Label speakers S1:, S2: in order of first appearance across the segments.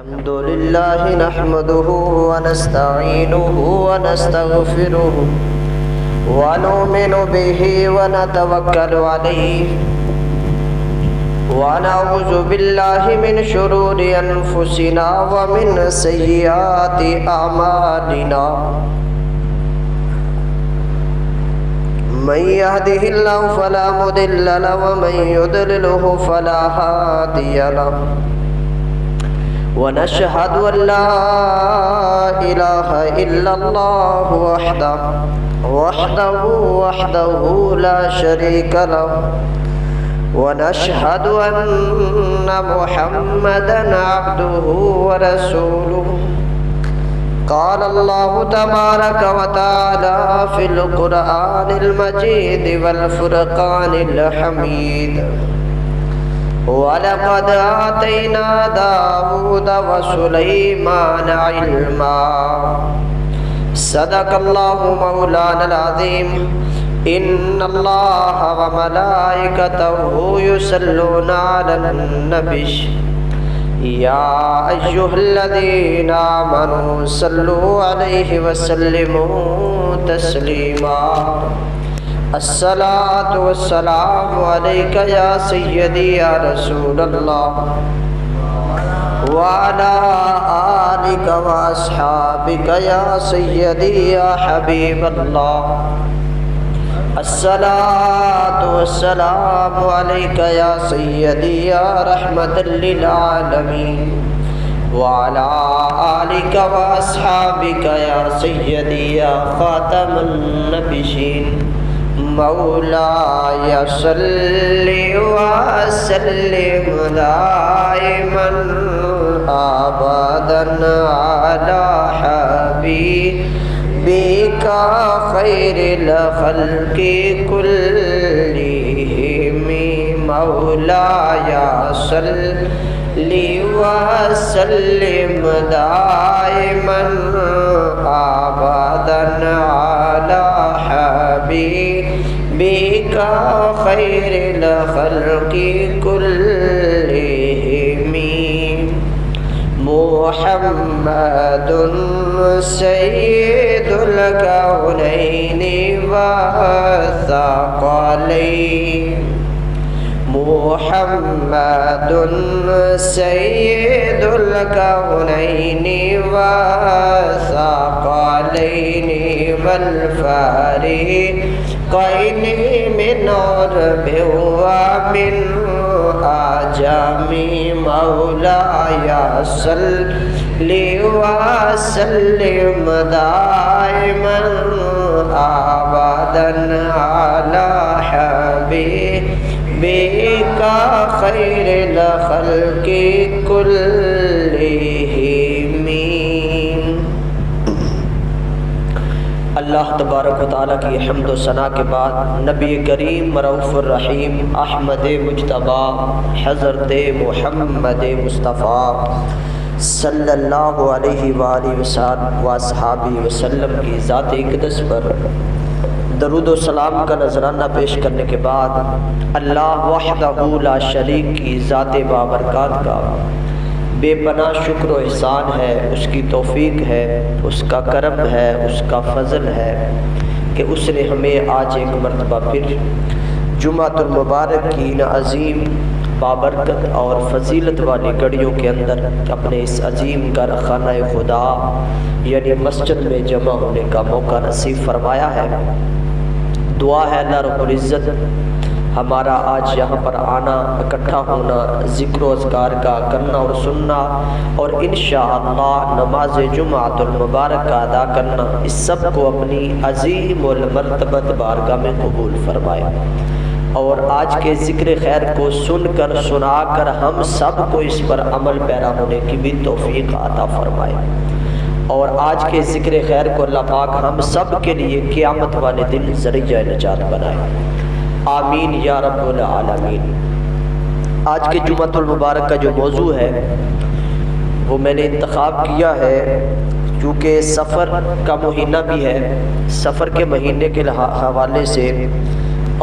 S1: الحمد لله نحمده ونستعينه ونستغفره ونؤمن به ونتوكل عليه ونعوذ بالله من شرور أنفسنا ومن سيئات أعمالنا من يهده الله فلا مضل له ومن يضلله فلا هادي له ونشهد أن لا إله إلا الله وحده لا شريك له ونشهد أن محمدا عبده ورسوله قال الله تبارك وتعالى في القرآن المجيد والفرقان الحميد وَلَقَدْ آتَيْنَا دَاوُودَ وَسُلَيْمَانَ عِلْمًا صدق الله مولانا العظيم إن الله وملائكته يصلون على النبي يا أيها الذين آمنوا صلوا عليه وسلموا تسليما الصلاة والسلام عليك يا سيدي يا رسول الله وعلى آلك وأصحابك يا سيدي يا حبيب الله الصلاة والسلام عليك يا سيدي يا رحمة للعالمين وعلى آلك وأصحابك يا سيدي يا خاتم النبيين مولاي صل وسلم دائما أبدا على حبيبك خير الخلق كلهم مولاي صل وسلم دائما أبدا على حبيبك خير الخلق كلهم محمد سيد الكونين والثقلين محمد سيد الكونين والثقلين والفريقين من عرب ومن عجم مولاي صل وسلم دائما أبدا على حبيبك خير الخلق كلهم. اللہ تبارک و تعالیٰ کی حمد و ثنا کے بعد نبی کریم رؤوف الرحیم احمد مجتبیٰ حضرت محمد مصطفیٰ صلی اللہ علیہ وآلہ وصحبہ وسلم کی ذات اقدس پر درود و سلام کا نذرانہ پیش کرنے کے بعد اللہ وحدہ لا شریک کی ذات بابرکات کا بے پناہ شکر و احسان ہے، اس کی توفیق ہے، اس کا کرم ہے، اس کا فضل ہے کہ اس نے ہمیں آج ایک مرتبہ پھر جمعۃ المبارک کی ان عظیم بابرکت اور فضیلت والی گھڑیوں کے اندر اپنے اس عظیم گھر خانہ خدا یعنی مسجد میں جمع ہونے کا موقع نصیب فرمایا ہے۔ دعا ہے اللہ رب العزت ہمارا آج یہاں پر آنا، اکٹھا ہونا، ذکر و اذکار کا کرنا اور سننا اور انشاءاللہ نماز جمعۃ المبارک کا ادا کرنا، اس سب کو اپنی عظیم المرتبت بارگاہ میں قبول فرمائے اور آج کے ذکر خیر کو سن کر سنا کر ہم سب کو اس پر عمل پیرا ہونے کی بھی توفیق عطا فرمائے اور آج کے ذکر خیر کو اللہ پاک ہم سب کے لیے قیامت والے دن ذریعہ نجات بنائے، آمین یا رب العالمین۔ آج کے جمعۃ المبارک کا جو موضوع ہے وہ میں نے انتخاب کیا ہے کیونکہ سفر کا مہینہ بھی ہے، سفر کے مہینے کے حوالے سے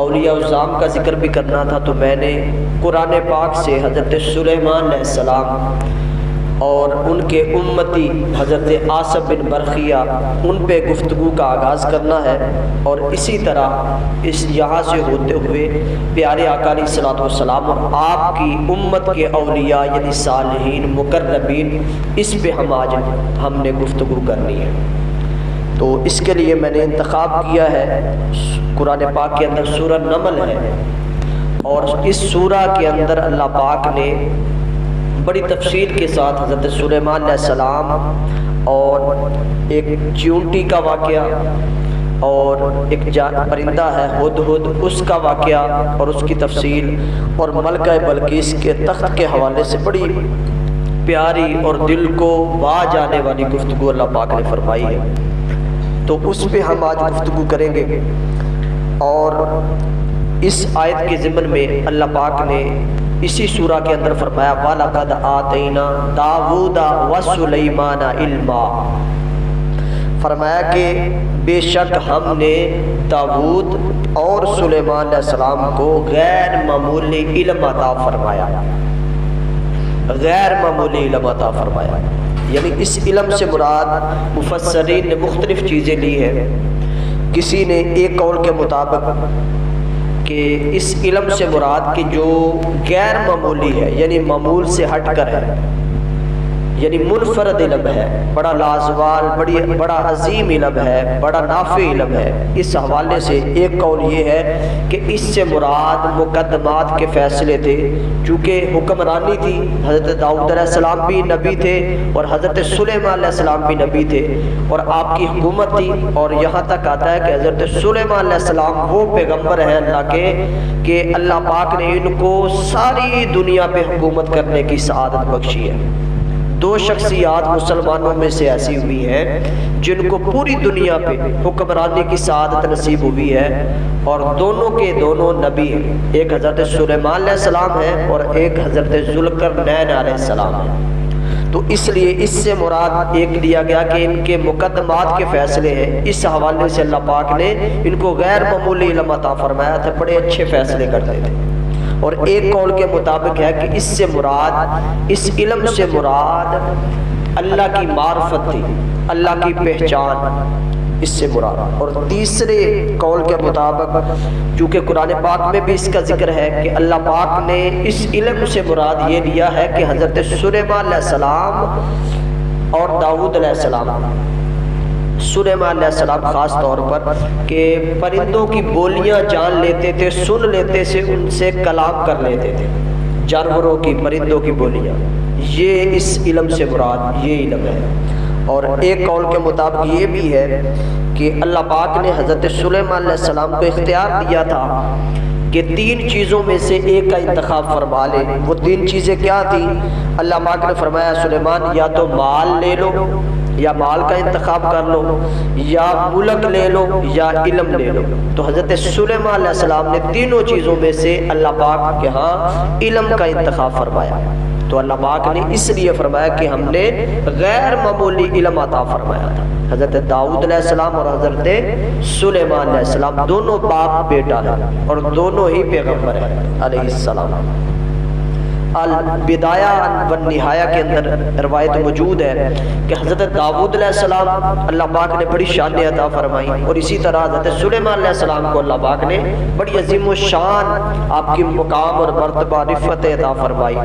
S1: اولیاء الزام کا ذکر بھی کرنا تھا، تو میں نے قرآن پاک سے حضرت سلیمان علیہ السلام اور ان کے امتی حضرت عاصم بن برقیہ ان پہ گفتگو کا آغاز کرنا ہے، اور اسی طرح یہاں سے ہوتے ہوئے پیارے آقا علیہ الصلوۃ والسلام اور آپ کی امت کے اولیاء یعنی صالحین مقربین، اس پہ ہم نے گفتگو کرنی ہے۔ تو اس کے لیے میں نے انتخاب کیا ہے، قرآن پاک کے اندر سورہ نمل ہے، اور اس سورہ کے اندر اللہ پاک نے بڑی تفصیل کے ساتھ حضرت سلیمان علیہ السلام اور ایک چیونٹی کا واقعہ اور ایک پرندہ ہے ہدہد، اس کا واقعہ اور اس کی تفصیل، اور ملکہ بلقیس کے تخت کے حوالے سے بڑی پیاری اور دل کو بھا جانے والی گفتگو اللہ پاک نے فرمائی ہے۔ تو اس پہ ہم آج گفتگو کریں گے، اور اس آیت کے ضمن میں اللہ پاک نے اسی سورہ کے اندر فرمایا وَلَقَدْ آتَيْنَا دَاوُودَ وَسُلَيْمَانَ عِلْمًا، فرمایا کہ بے شک ہم نے داؤد اور سلیمان علیہ السلام کو غیر معمولی علم عطا فرمایا، غیر معمولی علم عطا فرمایا۔ یعنی اس علم سے مراد مفسرین نے مختلف چیزیں لی ہیں۔ کسی نے ایک قول کے مطابق کہ اس علم سے مراد کہ جو غیر معمولی ہے، یعنی معمول سے ہٹ کر ہے، یعنی منفرد علم ہے، بڑا لازوال، بڑا عظیم علم ہے، بڑا نافع علم ہے۔ اس حوالے سے ایک قول یہ ہے کہ اس سے مراد مقدمات کے فیصلے تھے، چونکہ حکمرانی تھی، حضرت داؤد علیہ السلام بھی نبی تھے اور حضرت سلیمان علیہ السلام بھی نبی تھے، اور آپ کی حکومت تھی، اور یہاں تک آتا ہے کہ حضرت سلیمان علیہ السلام وہ پیغمبر ہیں اللہ کے کہ اللہ پاک نے ان کو ساری دنیا پہ حکومت کرنے کی سعادت بخشی ہے۔ دو شخصیات مسلمانوں میں سے ایسی ہوئی ہیں جن کو پوری دنیا پہ حکمرانی کی سعادت نصیب ہوئی ہے، اور دونوں کے دونوں نبی ہیں، ایک حضرت سلیمان علیہ السلام ہے اور ایک حضرت ذوالقرنین علیہ السلام ہے۔ تو اس لیے اس سے مراد ایک لیا گیا کہ ان کے مقدمات کے فیصلے ہیں۔ اس حوالے سے اللہ پاک نے ان کو غیر معمولی علم عطا فرمایا تھا، بڑے اچھے فیصلے کرتے تھے۔ اور ایک قول کے مطابق ہے کہ اس سے مراد، اس علم سے مراد اللہ کی معرفت تھی، اللہ کی پہچان، اس سے مراد۔ اور تیسرے قول کے مطابق چونکہ قرآن پاک میں بھی اس کا ذکر ہے کہ اللہ پاک نے اس علم سے مراد یہ لیا ہے کہ حضرت سلیمان علیہ السلام اور داؤد علیہ السلام، سلیمان علیہ السلام خاص طور پر کہ پرندوں کی بولیاں جان لیتے تھے، سن لیتے سے ان سے کلام کر لیتے تھے، جانوروں کی، پرندوں کی بولیاں، یہ اس علم سے مراد یہ علم ہے۔ اور ایک قول کے مطابق یہ بھی ہے کہ اللہ پاک نے حضرت سلیمان علیہ السلام کو اختیار دیا تھا کہ 3 چیزوں میں سے ایک کا انتخاب فرما لے۔ وہ 3 چیزیں کیا تھیں؟ اللہ پاک نے فرمایا سلیمان یا تو مال لے لو، یا مال کا انتخاب کر لو، یا ملک لے لو، یا علم لے لو۔ تو حضرت سلیمان علیہ السلام نے تینوں چیزوں میں سے اللہ پاک کے ہاں علم کا انتخاب فرمایا۔ تو اللہ پاک نے اس لیے فرمایا کہ ہم نے غیر معمولی علم عطا فرمایا تھا۔ حضرت داؤد علیہ السلام اور حضرت سلیمان علیہ السلام دونوں باپ بیٹا ہیں اور دونوں ہی پیغمبر ہیں علیہ السلام۔ البدایہ والنہایہ کے اندر روایت موجود ہے کہ حضرت داؤد علیہ السلام اللہ پاک نے بڑی شان عطا فرمائی، اور اسی طرح حضرت سلیمان علیہ السلام کو اللہ پاک نے بڑی عظیم و شان آپ کی مقام اور مرتبہ رفعت عطا فرمائی۔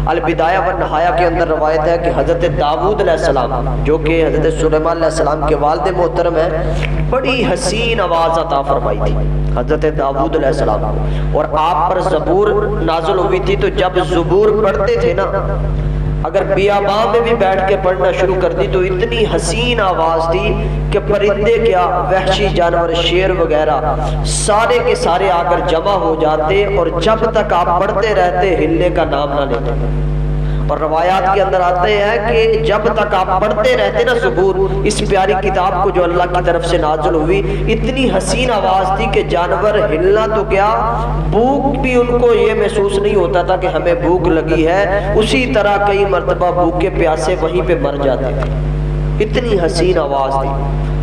S1: البدایہ والنہایہ کے اندر روایت ہے کہ حضرت داؤد علیہ السلام جو کہ حضرت سلیمان علیہ السلام کے والد محترم ہیں، بڑی حسین آواز عطا فرمائی تھی حضرت داؤد علیہ السلام کو، اور آپ پر زبور نازل ہوئی تھی۔ تو جب زبور پڑھتے تھے نا، اگر بیابان میں بھی بیٹھ کے پڑھنا شروع کر دی تو اتنی حسین آواز تھی کہ پرندے کیا، وحشی جانور، شیر وغیرہ سارے کے سارے آ کر جمع ہو جاتے، اور جب تک آپ پڑھتے رہتے ہلنے کا نام نہ لیتے۔ اور روایات کے اندر آتے ہیں کہ جب تک آپ پڑھتے رہتے نا زبور، اس پیاری کتاب کو جو اللہ کی طرف سے نازل ہوئی، اتنی حسین آواز تھی کہ جانور ہلنا تو کیا، بھوک بھی ان کو یہ محسوس نہیں ہوتا تھا کہ ہمیں بھوک لگی ہے، اسی طرح کئی مرتبہ بھوکے پیاسے وہیں پہ مر جاتے تھے، اتنی حسین آواز تھی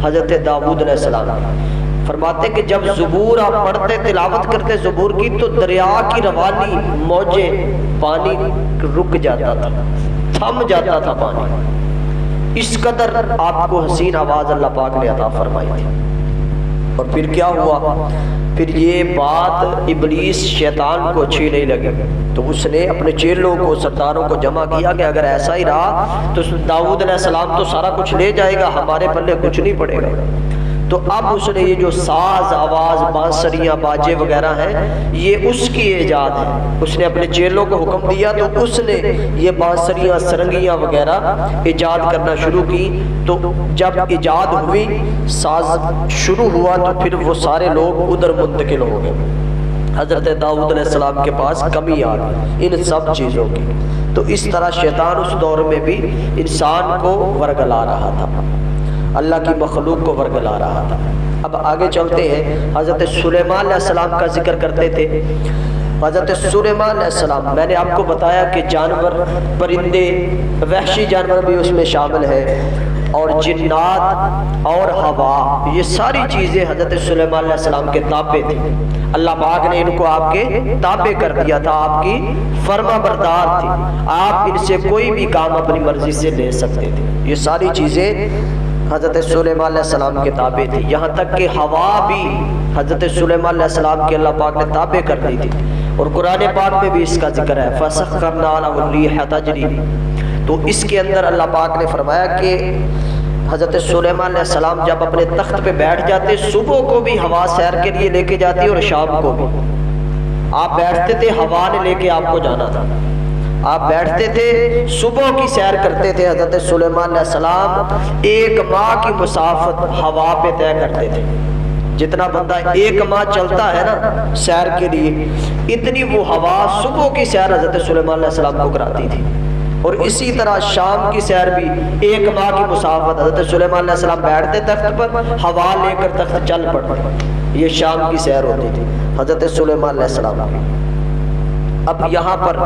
S1: حضرت داؤد علیہ السلام۔ فرماتے کہ جب زبور آپ پڑھتے، تلاوت کرتے زبور کی، تو دریا کی روانی، موجیں، پانی رک جاتا تھا، تھم جاتا تھا پانی، اس قدر آپ کو حسین آواز اللہ پاک نے عطا فرمائی تھی۔ اور پھر کیا ہوا؟ پھر یہ بات ابلیس شیطان کو اچھی نہیں لگی، تو اس نے اپنے چیلوں کو، سرداروں کو جمع کیا کہ اگر ایسا ہی رہا تو داؤد علیہ السلام تو سارا کچھ لے جائے گا، ہمارے پلے کچھ نہیں پڑے گا۔ تو اب اس نے یہ جو ساز، آواز، بانسریاں، باجے وغیرہ ہیں، یہ اس کی ایجاد ہے۔ اس نے اپنے چیلوں کو حکم دیا تو اس نے یہ بانسریاں، سرنگیاں وغیرہ ایجاد کرنا شروع کی۔ تو جب ایجاد ہوئی، ساز شروع ہوا، تو پھر وہ سارے لوگ ادھر منتقل ہو گئے۔ حضرت داؤد علیہ السلام کے پاس کمی آ گئی ان سب چیزوں کی۔ تو اس طرح شیطان اس دور میں بھی انسان کو ورگلا رہا تھا، اللہ کی مخلوق کو ورگلا رہا تھا۔ اب آگے چلتے ہیں، حضرت سلیمان علیہ السلام کا ذکر کرتے تھے۔ حضرت سلیمان علیہ السلام، میں نے آپ کو بتایا کہ جانور، پرندے، وحشی جانور بھی اس میں شامل ہے، اور جنات اور ہوا، یہ ساری چیزیں حضرت سلیمان علیہ السلام کے تابع تھے۔ اللہ پاک نے ان کو آپ کے تابع کر دیا تھا، آپ کی فرما بردار تھی، آپ ان سے کوئی بھی کام اپنی مرضی سے لے سکتے تھے۔ یہ ساری چیزیں حضرت سلیمان علیہ السلام کے تابع تھی، یہاں تک کہ ہوا بھی حضرت سلیمان علیہ السلام کے اللہ پاک نے تابع کر دی تھی۔ اور قرآن پاک میں بھی اس کا ذکر ہے، فَسَخَّرْنَا لَهُ الرِّيحَ تَجْرِي۔ تو اس کے اندر اللہ پاک نے فرمایا کہ حضرت سلیمان علیہ السلام جب اپنے تخت پہ بیٹھ جاتے، صبح کو بھی ہوا سیر کے لیے لے کے جاتی اور شام کو بھی۔ آپ بیٹھتے تھے، ہوا نے لے کے آپ کو جانا تھا، آپ بیٹھتے تھے، صبح کی سیر کرتے تھے۔ حضرت سلیمان علیہ السلام 1 ماہ کی مسافت ہوا پہ طے کرتے تھے۔ جتنا بندہ 1 ماہ چلتا ہے نا سیر کے لیے، اتنی وہ ہوا صبح کی سیر حضرت سلیمان علیہ السلام کو کراتی تھی۔ اور اسی طرح شام کی سیر بھی 1 ماہ کی مسافت، حضرت سلیمان علیہ السلام بیٹھتے تخت پر، ہوا لے کر تخت چل پڑتے، یہ شام کی سیر ہوتی تھی حضرت سلیمان علیہ السلام کی۔ اب یہاں پر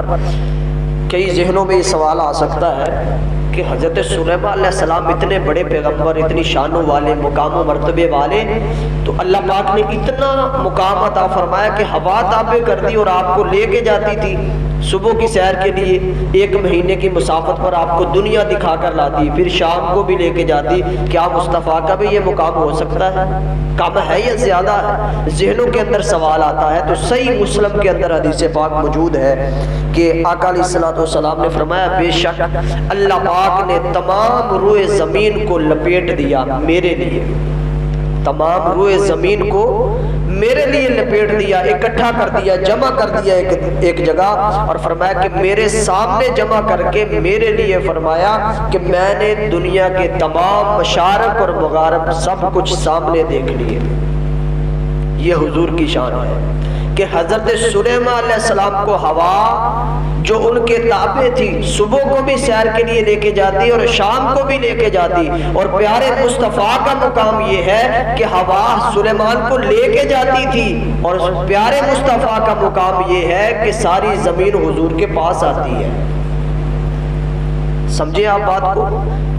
S1: کئی ذہنوں میں یہ سوال آ سکتا ہے کہ حضرت سلیمان علیہ السلام اتنے بڑے پیغمبر، اتنی شانوں والے، مقام و مرتبے والے، تو اللہ پاک نے اتنا مقام عطا فرمایا کہ ہوا تابع کر دی اور آپ کو لے کے جاتی تھی صبح کی سیر کے لیے، 1 مہینے کی مسافت پر آپ کو دنیا دکھا کر لاتی، پھر شام کو بھی لے کے جاتی۔ کیا مصطفیٰ کا بھی یہ مقام ہو سکتا ہے؟ کم ہے یا زیادہ ہے؟ ذہنوں کے اندر سوال آتا ہے۔ تو صحیح مسلم کے اندر حدیث پاک موجود ہے کہ آقا علیہ الصلوۃ والسلام نے فرمایا، بے شک اللہ پاک نے تمام روئے زمین کو لپیٹ دیا میرے لیے، تمام روئے زمین کو میرے لیے لپیٹ دیا، اکٹھا کر دیا، جمع کر دیا ایک جگہ، اور فرمایا کہ میرے سامنے جمع کر کے میرے لیے فرمایا کہ میں نے دنیا کے تمام مشارق اور مغارب سب کچھ سامنے دیکھ لیے۔ یہ حضور کی شان ہے کہ حضرت سلیمان علیہ السلام کو ہوا جو ان کے تابع تھی، صبح کو بھی سیر کے لیے لے کے جاتی اور شام کو بھی لے کے جاتی۔ اور پیارے مصطفیٰ کا مقام یہ ہے کہ ہوا سلیمان کو لے کے جاتی تھی، اور پیارے مصطفیٰ کا مقام یہ ہے کہ ساری زمین حضور کے پاس آتی ہے۔ سمجھے آپ بات کو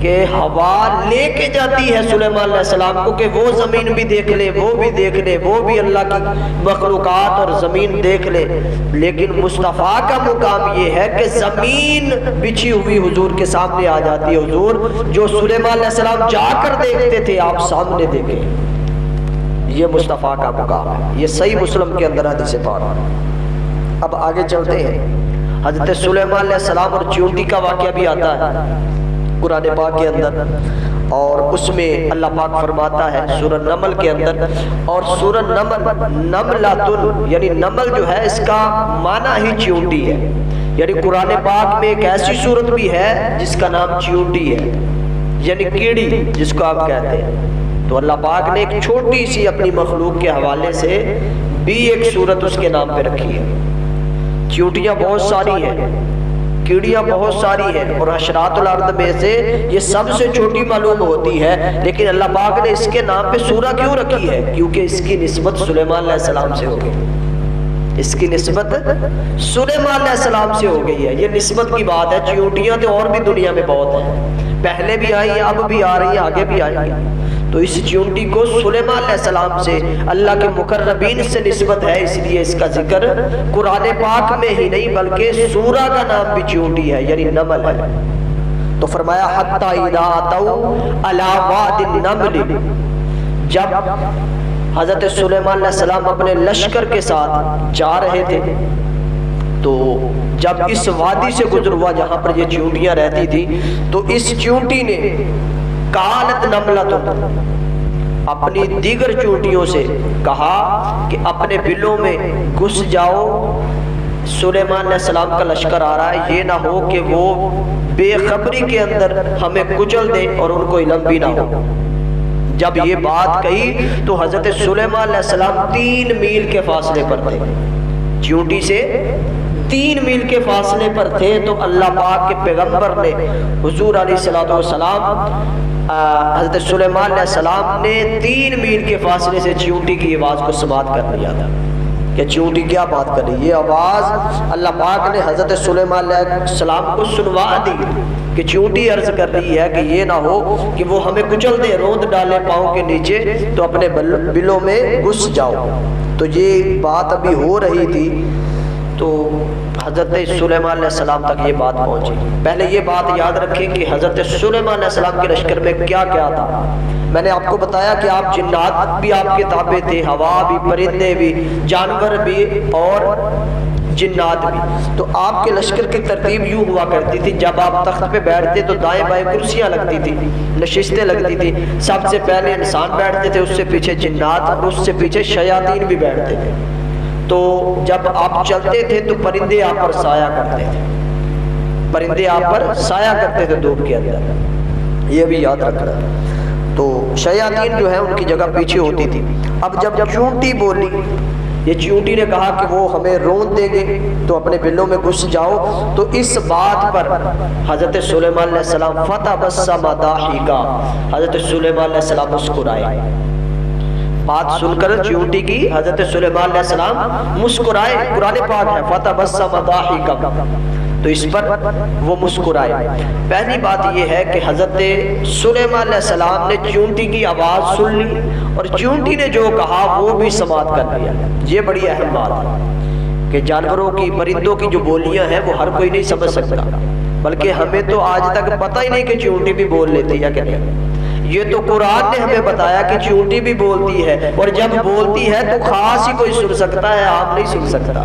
S1: کہ ہوا لے کے جاتی ہے سلیمان علیہ السلام کو کہ وہ زمین بھی دیکھ لے، وہ بھی دیکھ لے، وہ بھی اللہ کی مخلوقات اور زمین دیکھ لے۔ لیکن مصطفیٰ کا مقام یہ ہے کہ زمین بچھی ہوئی حضور کے سامنے آ جاتی ہے۔ حضور جو سلیمان علیہ السلام جا کر دیکھتے تھے، آپ سامنے دیکھیں، یہ مصطفیٰ کا مقام ہے۔ یہ صحیح مسلم کے اندر حدیث پاک۔ اب آگے چلتے ہیں، حضرت سلیمان علیہ السلام اور چیونٹی کا واقعہ بھی آتا ہے قرآن پاک کے اندر، اور اس میں اللہ پاک فرماتا ہے سورہ نمل کے اندر، اور سورہ نمل نملۃ، یعنی نمل جو ہے اس کا معنی ہی چیونٹی ہے، یعنی قرآن پاک میں ایک ایسی صورت بھی ہے جس کا نام چیونٹی ہے، یعنی کیڑی جس کو آپ کہتے ہیں۔ تو اللہ پاک نے ایک چھوٹی سی اپنی مخلوق کے حوالے سے بھی ایک صورت اس کے نام پہ رکھی ہے۔ چیونٹیاں بہت ساری ہیں، کیڑیاں بہت ساری ہیں، اور حشرات الارض میں سے یہ سب سے چھوٹی معلوم ہوتی ہے، لیکن اللہ پاک نے اس کے نام پہ سورہ کیوں رکھی ہے؟ کیونکہ اس کی نسبت سلیمان علیہ السلام سے ہو گئی، اس کی نسبت سلیمان علیہ السلام سے ہو گئی ہے۔ یہ نسبت کی بات ہے۔ چیونٹیاں تو اور بھی دنیا میں بہت ہیں، پہلے بھی آئی ہیں، اب بھی آ رہی ہیں، آگے بھی آئیں گی۔ تو اس چیونٹی کو سلیمان علیہ السلام سے، اللہ کے مقربین سے نسبت ہے، اس لیے اس کا ذکر قرآن پاک میں ہی نہیں بلکہ سورہ کا نام بھی چیونٹی ہے، یعنی نمل ہے۔ تو فرمایا حتی اذا اتوا علی واد النمل، جب حضرت سلیمان علیہ السلام اپنے لشکر کے ساتھ جا رہے تھے تو جب اس وادی سے گزر ہوا جہاں پر یہ چیونٹیاں رہتی تھی تو اس چیونٹی نے قالت نملۃ، اپنی دیگر چیونٹیوں سے کہا کہ اپنے بلوں میں گھس جاؤ، سلیمان علیہ السلام کا لشکر آ رہا ہے، یہ نہ ہو کہ وہ بے خبری کے اندر ہمیں کچل دے اور ان کو علم بھی نہ ہو۔ جب یہ بات کہی تو حضرت سلیمان علیہ السلام 3 میل کے فاصلے پر تھے، چیونٹی سے 3 میل کے فاصلے پر تھے، تو اللہ پاک کے پیغمبر نے حضور علیہ السلام حضرت سلیمان علیہ السلام نے 3 میل کے فاصلے سے چیونٹی کی آواز کو سماعت کر لیا تھا کہ چیونٹی کیا بات کر رہی ہے۔ یہ آواز اللہ پاک نے حضرت سلیمان علیہ السلام کو سنوا دی کہ چیونٹی عرض کر رہی ہے کہ یہ نہ ہو کہ وہ ہمیں کچل دے، روند ڈالے پاؤں کے نیچے، تو اپنے بلوں میں گھس جاؤ۔ تو یہ بات ابھی ہو رہی تھی تو حضرت سلیمان علیہ السلام تک یہ بات پہنچی۔ پہلے یہ بات یاد رکھیں کہ حضرت سلیمان علیہ السلام کے لشکر میں کیا کیا تھا۔ میں نے آپ کو بتایا کہ آپ جنات بھی آپ کے تابع تھے، ہوا بھی، پرندے بھی، جانور بھی اور جنات بھی۔ تو آپ کے لشکر کی ترتیب یوں ہوا کرتی تھی، جب آپ تخت پہ بیٹھتے تو دائیں بائیں کرسیاں لگتی تھی، نشستیں لگتی تھی۔ سب سے پہلے انسان بیٹھتے تھے، اس سے پیچھے جنات اور اس سے پیچھے شیاطین بھی بیٹھتے تھے۔ تو جب آپ چلتے تھے تو پرندے آپ پر سایہ کرتے تھے، پرندے آپ پر سایہ کرتے تھے دھوپ کے اندر، یہ بھی یاد رکھنا۔ تو شیاطین جو ہے ان کی جگہ پیچھے ہوتی تھی۔ اب جب چیونٹی بولی، یہ چیونٹی نے کہا کہ وہ ہمیں روند دیں گے تو اپنے بلوں میں گھس جاؤ، تو اس بات پر حضرت سلیمان علیہ السلام فتبسم ضاحکا، حضرت سلیمان علیہ السلام مسکرائے۔ بات سن کر چیونٹی کی حضرت سلیمان علیہ السلام مسکرائے، قرآن پاک ہے فتبسم ضاحکا، تو اس پر وہ مسکرائے۔ پہلی بات یہ ہے کہ حضرت سلیمان علیہ السلام نے چیونٹی کی آواز سن لی اور چیونٹی نے جو کہا وہ بھی سماعت کر لیا۔ یہ بڑی اہم بات ہے کہ جانوروں کی، پرندوں کی جو بولیاں ہیں وہ ہر کوئی نہیں سمجھ سکتا، بلکہ ہمیں تو آج تک پتہ ہی نہیں کہ چیونٹی بھی بول لیتی ہے کہ نہیں۔ یہ تو قرآن نے ہمیں بتایا کہ چیونٹی بھی بولتی ہے، اور جب بولتی ہے تو خاص ہی کوئی سن سکتا ہے، عام نہیں سن سکتا،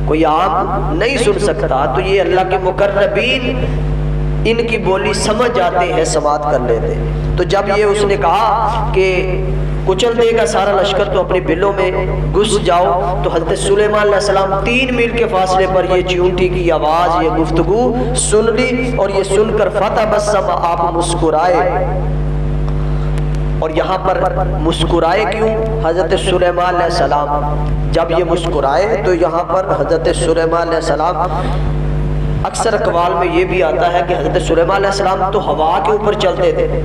S1: کوئی عام نہیں سن سکتا۔ تو یہ اللہ کے مقربین ان کی بولی سمجھ جاتے ہیں، سماعت کر لیتے۔ تو جب یہ اس نے کہا کہ کچل دے گا سارا لشکر تو اپنی بلوں میں گھس جاؤ، تو حضرت سلیمان علیہ السلام 3 میل کے فاصلے پر یہ چیونٹی کی آواز، یہ گفتگو سن لی، اور یہ سن کر فتبسم، آپ مسکرائے۔ اور یہاں پر مسکرائے کیوں حضرت سلیمان علیہ السلام؟ جب یہ مسکرائے تو یہاں پر حضرت سلیمان علیہ السلام، اکثر اقوال میں یہ بھی آتا ہے کہ حضرت سلیمان علیہ السلام تو ہوا کے اوپر چلتے تھے،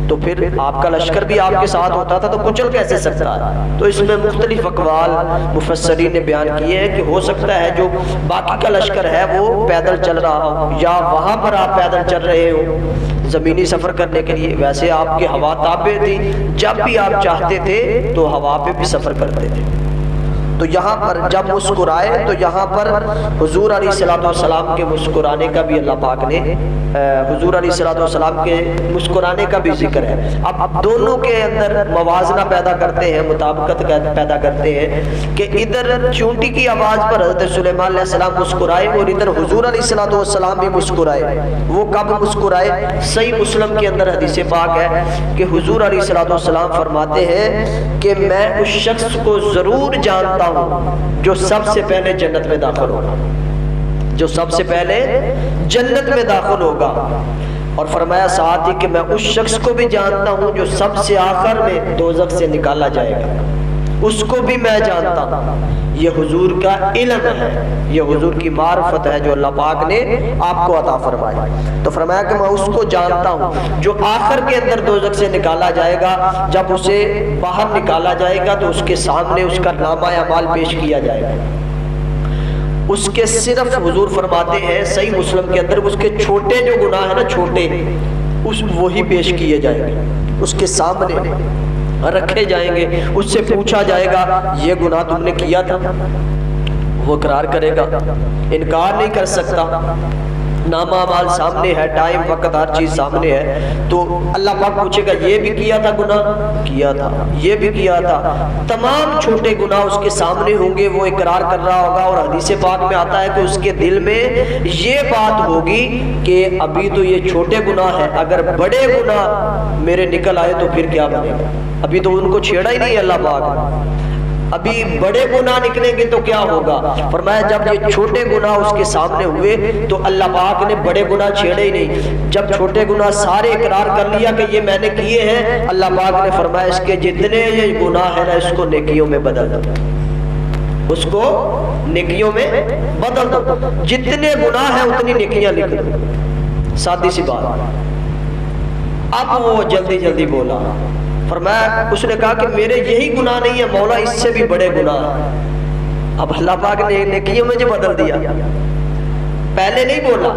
S1: تو پھر آپ کا لشکر بھی آپ کے ساتھ ہوتا تھا تو کچل کیسے سکتا ہے؟ تو اس میں مختلف اقوال مفسرین نے بیان کیے ہیں کہ ہو سکتا ہے جو باقی کا لشکر ہے وہ پیدل چل رہا ہو، یا وہاں پر آپ پیدل چل رہے ہو زمینی سفر کرنے کے لیے۔ ویسے آپ کی ہوا تابع تھی، جب بھی آپ چاہتے تھے تو ہوا پہ بھی سفر کرتے تھے۔ تو یہاں پر جب مسکرائے تو یہاں پر حضور علیہ السلام کے مسکرانے کا بھی اللہ پاک نے حضور علیہ السلام کے مسکرانے کا بھی ذکر ہے۔ اب دونوں کے اندر موازنہ پیدا کرتے ہیں، مطابقت پیدا کرتے ہیں کہ ادھر چیونٹی کی آواز پر حضرت سلیمان علیہ السلام مسکرائے اور ادھر حضور علیہ السلام بھی مسکرائے۔ وہ کب مسکرائے؟ صحیح مسلم کے اندر حدیث پاک ہے کہ حضور علیہ السلام فرماتے ہیں کہ میں اس شخص کو ضرور جانتا ہوں جو سب سے پہلے جنت میں داخل ہوگا، جو سب سے پہلے جنت میں داخل ہوگا۔ اور فرمایا ساتھ ہی کہ میں اس شخص کو بھی جانتا ہوں جو سب سے آخر میں دوزخ سے نکالا جائے گا، اس کو بھی میں جانتا ہوں۔ یہ حضور کا علم ہے، یہ حضور کی معرفت ہے جو اللہ پاک نے آپ کو عطا فرمائی۔ تو فرمایا کہ میں اس کو جانتا ہوں جو آخر کے اندر دوزخ سے نکالا جائے گا۔ جب اسے باہر نکالا جائے گا تو اس کے سامنے اس کا نامہ اعمال پیش کیا جائے گا۔ اس کے صرف حضور فرماتے ہیں صحیح مسلم کے اندر اس کے چھوٹے جو گناہ ہیں نا، چھوٹے وہی پیش کیے جائیں گے، اس کے سامنے رکھے جائیں گے۔ اس سے پوچھا جائے گا یہ گناہ تم نے کیا تھا؟ وہ اقرار کرے گا، انکار نہیں کر سکتا۔ نامہ اعمال سامنے ہے، ٹائم وقت ہر چیز سامنے ہے، تو اللہ پاک پوچھے گا یہ بھی کیا تھا گناہ؟ کیا تھا، یہ بھی کیا تھا، تمام چھوٹے گناہ اس کے سامنے ہوں گے، وہ اقرار کر رہا ہوگا، اور حدیث پاک میں آتا ہے کہ اس کے دل میں یہ بات ہوگی کہ ابھی تو یہ چھوٹے گناہ ہیں، اگر بڑے گناہ میرے نکل آئے تو پھر کیا بنے گا؟ ابھی تو ان کو چھیڑا ہی نہیں اللہ پاک، ابھی بڑے گناہ نکلیں گے تو کیا ہوگا؟ فرمایا جب یہ چھوٹے گناہ اس کے سامنے ہوئے تو اللہ پاک نے بڑے گناہ چھیڑے ہی نہیں، جب چھوٹے گناہ سارے اقرار کر لیا کہ یہ میں نے کیے ہیں، اللہ پاک نے فرمایا اس کے جتنے یہ گناہ ہیں نا اس کو نیکیوں میں بدل دو، اس کو نیکیوں میں بدل دو، جتنے گناہ ہیں اتنی نیکیاں لکھ دو، سادی سی بات۔ اب وہ جلدی جلدی بولا، فرمایا اس نے کہا کہ میرے یہی گناہ نہیں ہے مولا، اس سے بھی بڑے گناہ ہیں۔ اب اللہ پاک نے نیکیوں میں جو بدل دیا، پہلے نہیں بولا،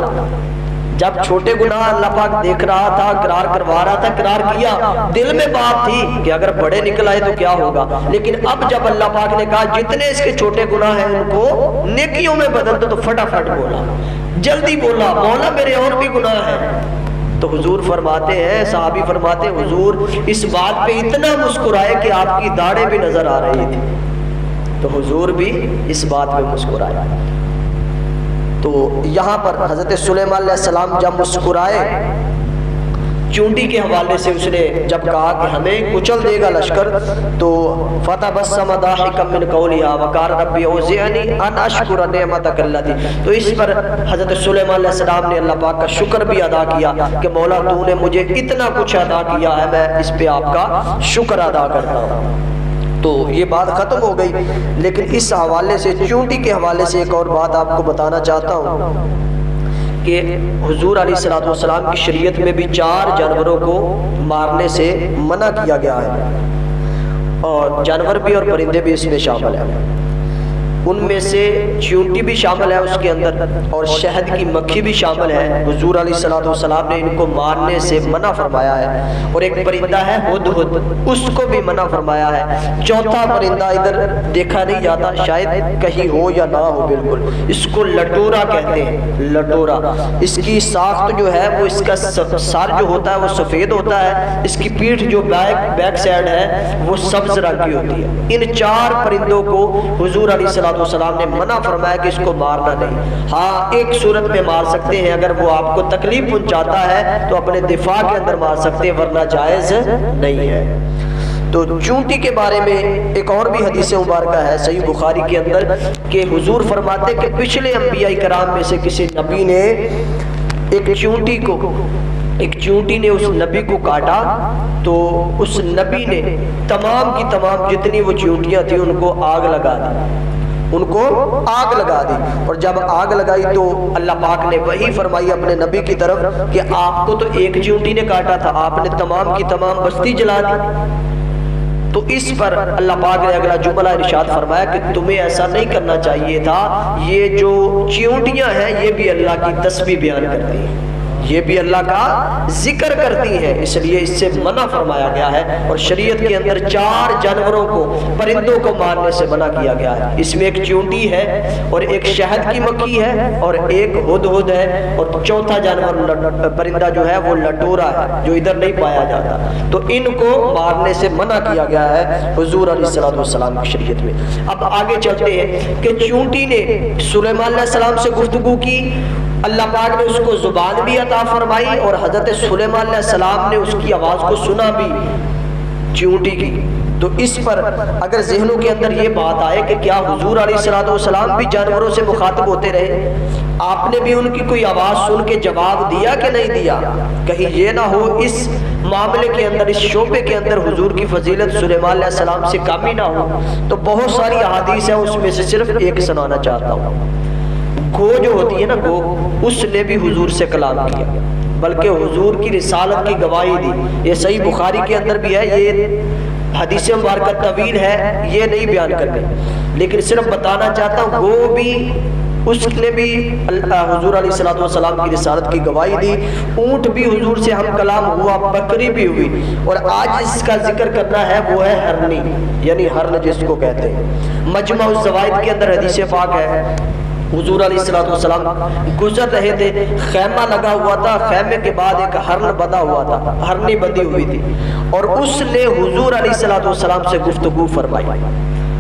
S1: جب چھوٹے گناہ اللہ پاک دیکھ رہا تھا، اقرار کروا رہا تھا، اقرار کیا، دل میں بات تھی کہ اگر بڑے نکل آئے تو کیا ہوگا، لیکن اب جب اللہ پاک نے کہا جتنے اس کے چھوٹے گناہ ہیں ان کو نیکیوں میں بدل دو، تو فٹافٹ بولا، جلدی بولا مولا میرے اور بھی گناہ ہیں۔ تو حضور فرماتے ہیں، صحابی فرماتے ہیں حضور اس بات پہ اتنا مسکرائے کہ آپ کی داڑھیں بھی نظر آ رہی تھی، تو حضور بھی اس بات پہ مسکرائے۔ تو یہاں پر حضرت سلیمان علیہ السلام جب مسکرائے، چونٹی کے حوالے سے اس نے جب کہا کہ ہمیں کچل دے گا لشکر، تو فتبسم ضاحکا من قولها وقال ربی اوزعنی ان اشکر نعمتک التی، تو اس پر حضرت سلیمان علیہ السلام نے اللہ پاک کا شکر بھی ادا کیا کہ مولا تو نے مجھے اتنا کچھ عطا کیا ہے، میں اس پہ آپ کا شکر ادا کرتا ہوں۔ تو یہ بات ختم ہو گئی، لیکن اس حوالے سے چونٹی کے حوالے سے ایک اور بات آپ کو بتانا چاہتا ہوں کہ حضور علیہ الصلوۃ والسلام کی شریعت میں بھی 4 جانوروں کو مارنے سے منع کیا گیا ہے، اور جانور بھی اور پرندے بھی اس میں شامل ہیں، ان میں سے چونٹی بھی شامل ہے اس کے اندر، اور شہد کی مکھی بھی شامل ہے۔ حضور علیہ الصلوۃ والسلام نے ان کو مارنے سے منع فرمایا ہے، اور ایک پرندہ ہے ہدہد، اس کو بھی منع فرمایا ہے۔ چوتھا پرندہ ادھر دیکھا نہیں جاتا، شاید کہیں ہو یا نہ ہو، بالکل اس کو لٹورا کہتے ہیں، لٹورا۔ اس کی ساخت جو ہے وہ، اس کا سر جو ہوتا ہے وہ سفید ہوتا ہے، اس کی پیٹھ جو بیک سائڈ ہے وہ سبز رنگ کی ہوتی ہے۔ ان 4 پرندوں کو حضور علیہ السلام والسلام نے منع فرمایا کہ اس کو مارنا نہیں۔ ہاں ایک صورت میں مار سکتے ہیں، اگر وہ آپ کو تکلیف پہنچاتا ہے تو اپنے دفاع کے اندر مار سکتے ہیں، ورنہ جائز نہیں ہے۔ تو چونٹی کے بارے میں ایک اور بھی حدیث مبارکہ ہے صحیح بخاری کے اندر کہ حضور فرماتے کہ پچھلے انبیاء کرام میں سے کسی نبی نے ایک چونٹی نے اس نبی کو کاٹا، تو اس نبی نے تمام کی تمام جتنی وہ چونٹیاں تھیں ان کو آگ لگا دی، اور جب آگ لگائی تو اللہ پاک نے وحی فرمائی اپنے نبی کی طرف کہ آپ کو تو ایک چونٹی نے کاٹا تھا، آپ نے تمام کی تمام بستی جلا دی۔ تو اس پر اللہ پاک نے اگلا جملہ ارشاد فرمایا کہ تمہیں ایسا نہیں کرنا چاہیے تھا، یہ جو چونٹیاں ہیں یہ بھی اللہ کی تسبیح بیان کرتی ہیں، یہ بھی اللہ کا ذکر کرتی ہیں، اس لیے اس سے منع فرمایا گیا ہے۔ اور شریعت کے اندر 4 جانوروں کو، پرندوں کو مارنے سے منع کیا گیا ہے، اس میں ایک چونٹی ہے، اور ایک شہد کی مکھی ہے، اور ایک ہدہد ہے، اور چوتھا جانور پرندہ جو ہے وہ لٹورا ہے جو ادھر نہیں پایا جاتا، تو ان کو مارنے سے منع کیا گیا ہے حضور علیہ الصلوۃ والسلام کی شریعت میں۔ اب آگے چلتے ہیں کہ چونٹی نے سلیمان علیہ السلام سے گفتگو کی، اللہ پاک نے اس کو زبان بھی عطا فرمائی، اور حضرت سلیمان علیہ السلام نے اس کی آواز کو سنا بھی چونٹی کی۔ تو اس پر اگر ذہنوں کے اندر یہ بات آئے کہ کیا حضور علیہ الصلوۃ والسلام بھی جانوروں سے مخاطب ہوتے رہے، آپ نے بھی ان کی کوئی آواز سن کے جواب دیا کہ نہیں دیا؟ کہیں یہ نہ ہو اس معاملے کے اندر، اس شعبے کے اندر حضور کی فضیلت سلیمان علیہ السلام سے کم ہی نہ ہو۔ تو بہت ساری احادیث ہیں، اس میں سے صرف ایک سنانا چاہتا ہوں۔ گو جو ہوتی ہے نا، گو، اس نے بھی حضور سے کلام کیا، بلکہ حضور کی رسالت کی گواہی دی۔ یہ صحیح بخاری کے اندر بھی ہے، یہ حدیث مبارکہ طویل ہے، یہ نہیں بیان کرنے، لیکن صرف بتانا چاہتا ہوں گو بھی، اس نے بھی حضور علیہ الصلوۃ والسلام کی رسالت کی گواہی دی۔ اونٹ بھی حضور سے ہم کلام ہوا، بکری بھی ہوئی، اور آج اس کا ذکر کرنا ہے وہ ہے ہرنی، یعنی ہرن جس کو کہتے ہیں۔ مجمع الزوائد کے اندر حدیث پاک ہے حضور علیہ الصلوۃ والسلام گزر رہے تھے، خیمہ لگا ہوا تھا، خیمے کے بعد ایک ہرن بندھا ہوا تھا، ہرنی بندھی ہوئی تھی، اور اس نے حضور علیہ الصلوۃ والسلام سے گفتگو فرمائی۔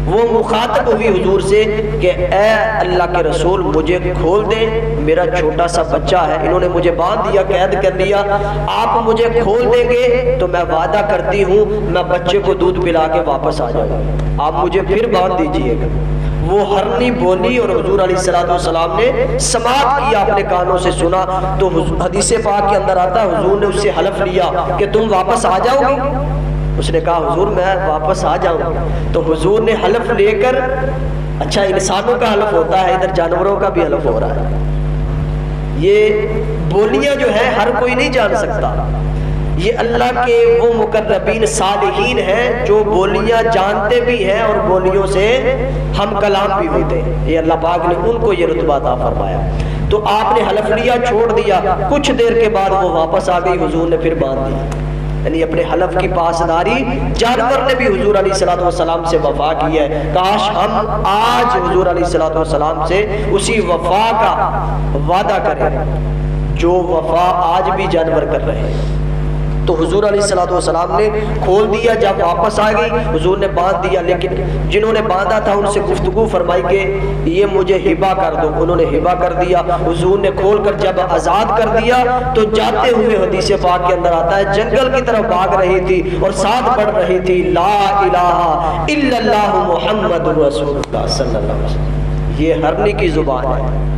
S1: وہ مخاطب ہوئی حضور سے کہ اے اللہ کے رسول مجھے کھول دیں، میرا چھوٹا سا بچہ ہے، انہوں نے مجھے باندھ دیا، قید کر لیا، آپ مجھے کھول دیں گے تو میں وعدہ کرتی ہوں میں بچے کو دودھ پلا کے واپس آ جاؤں گا، آپ مجھے پھر باندھ دیجئے گا۔ وہ ہرنی بولی اور حضور علیہ الصلوۃ والسلام نے سماعت کیا، اپنے کانوں سے سنا۔ تو حدیث پاک کے اندر آتا ہے حضور نے اس سے حلف لیا کہ تم واپس آ جاؤ گی؟ اس نے کہا حضور میں واپس آ جاؤں گا۔ تو حضور نے حلف لے کر، اچھا انسانوں کا حلف ہوتا ہے، ادھر جانوروں کا بھی حلف ہو رہا ہے۔ یہ بولیاں جو ہے ہر کوئی نہیں جان سکتا، یہ اللہ کے وہ مقربین صالحین ہیں جو بولیاں جانتے بھی ہیں اور بولیوں سے ہم کلام بھی ہوتے ہیں، یہ اللہ پاک نے ان کو یہ رتبہ عطا فرمایا۔ تو آپ نے حلف لیا، چھوڑ دیا، کچھ دیر کے بعد وہ واپس آ گئی، حضور نے پھر باندھ دی، یعنی اپنے حلف کی پاسداری جانور نے بھی حضور علیہ الصلوۃ والسلام سے وفا کی ہے۔ کاش ہم آج حضور علیہ الصلوۃ والسلام سے اسی وفا کا وعدہ کریں جو وفا آج بھی جانور کر رہے ہیں۔ تو حضور علیہ الصلوۃ والسلام نے کھول دیا، جب واپس آ گئی حضور نے باندھ دیا، لیکن جنہوں نے باندھا تھا ان سے گفتگو فرمائی کہ یہ مجھے ہبہ کر دو، انہوں نے ہبہ کر دیا۔ حضور نے کھول کر جب آزاد کر دیا تو جاتے ہوئے حدیث پاک کے اندر آتا ہے جنگل کی طرف بھاگ رہی تھی اور ساتھ پڑھ رہی تھی لا الہ الا اللہ محمد رسول اللہ صلی اللہ علیہ وسلم۔ یہ ہرنی کی زبان ہے۔